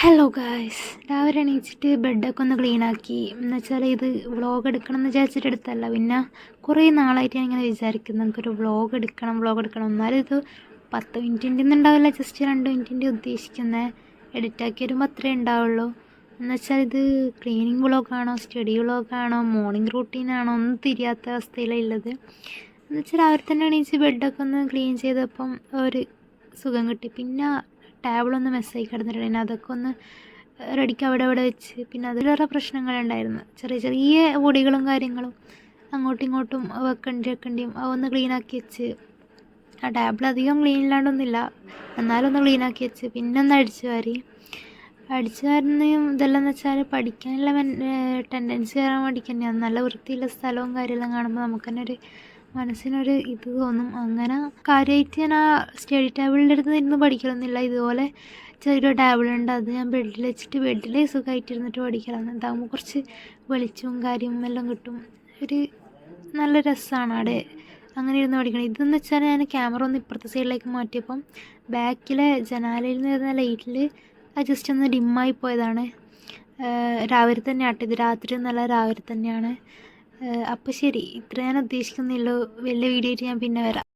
Hello guys, രാവിലെ എണീച്ചിട്ട് ബെഡൊക്കെ ഒന്ന് ക്ലീനാക്കി. എന്നുവെച്ചാൽ ഇത് വ്ളോഗ് എടുക്കണം എന്ന് വിചാരിച്ചിട്ട് എടുത്തല്ല, പിന്നെ കുറേ നാളായിട്ട് ഞാൻ ഇങ്ങനെ വിചാരിക്കുന്നു നമുക്കൊരു വ്ളോഗ് എടുക്കണം. എന്നാലും ഇത് 10 മിനിറ്റിൻ്റെ ഒന്നും ഉണ്ടാവില്ല, ജസ്റ്റ് 2 മിനിറ്റിൻ്റെ ഉദ്ദേശിക്കുന്നത്. എഡിറ്റാക്കി വരുമ്പോൾ അത്രേ ഉണ്ടാവുള്ളൂ. എന്നുവെച്ചാൽ ഇത് ക്ലീനിങ് വ്ളോഗാണോ, സ്റ്റഡി വ്ളോഗാണോ, മോർണിംഗ് റൂട്ടീനാണോ ഒന്നും തിരിയാത്ത അവസ്ഥയിലാണ് ഉള്ളത്. എന്നുവെച്ചാൽ രാവിലെ തന്നെ എണീച്ച് ബെഡൊക്കെ ഒന്ന് ക്ലീൻ ചെയ്തപ്പം ഒരു സുഖം കിട്ടി. പിന്നെ ടേബിളൊന്ന് മെസ്സായി കിടന്നിട്ടുണ്ടായിരുന്നു, അതൊക്കെ ഒന്ന് റെഡിക്ക് അവിടെ വെച്ച്. പിന്നെ അതിലേറെ പ്രശ്നങ്ങളുണ്ടായിരുന്നു, ചെറിയ പൊടികളും കാര്യങ്ങളും അങ്ങോട്ടും ഇങ്ങോട്ടും വെക്കേണ്ടിയും അതൊന്ന് ക്ലീനാക്കി വെച്ച്. ആ ടേബിൾ അധികം ക്ലീൻ ഇല്ലാണ്ടൊന്നുമില്ല, എന്നാലും ഒന്ന് ക്ലീനാക്കി വെച്ച്. പിന്നെ ഒന്ന് അടിച്ചു വാരുന്നതും ഇതെല്ലാം എന്ന് വെച്ചാൽ പഠിക്കാനുള്ള ടെൻഡൻസി കയറാൻ വേണ്ടിക്ക് തന്നെയാണ്. നല്ല വൃത്തിയുള്ള സ്ഥലവും കാര്യമെല്ലാം കാണുമ്പോൾ നമുക്ക് തന്നെ ഒരു മനസ്സിനൊരു ഇത് തോന്നും. അങ്ങനെ കാര്യമായിട്ട് ഞാൻ ആ സ്റ്റഡി ടേബിളിൻ്റെ അടുത്ത് ഇരുന്ന് പഠിക്കലൊന്നുമില്ല. ഇതുപോലെ ചെറിയൊരു ടേബിളുണ്ട്, അത് ഞാൻ ബെഡിൽ വെച്ചിട്ട് ബെഡിൽ സുഖമായിട്ടിരുന്നിട്ട് പഠിക്കലാണ്. ഇതാകുമ്പോൾ കുറച്ച് വെളിച്ചവും കാര്യവും എല്ലാം കിട്ടും, ഒരു നല്ല രസമാണ് അവിടെ അങ്ങനെ ഇരുന്ന് പഠിക്കണം. ഇതെന്ന് വെച്ചാൽ ഞാൻ ക്യാമറ ഒന്ന് ഇപ്പുറത്തെ സൈഡിലേക്ക് മാറ്റിയപ്പം ബാക്കിലെ ജനാലയിൽ നിന്ന് വരുന്ന ലൈറ്റിൽ അത് ജസ്റ്റ് ഒന്ന് ഡിമ്മായി പോയതാണ്. രാവിലെ തന്നെ ആട്ടെ, ഇത് രാത്രി ഒന്നല്ല, രാവിലെ തന്നെയാണ്. അപ്പോൾ ശരി, ഇത്ര ഞാൻ ഉദ്ദേശിക്കുന്നില്ലോ. വലിയ വീഡിയോ ആയിട്ട് ഞാൻ പിന്നെ വരാം.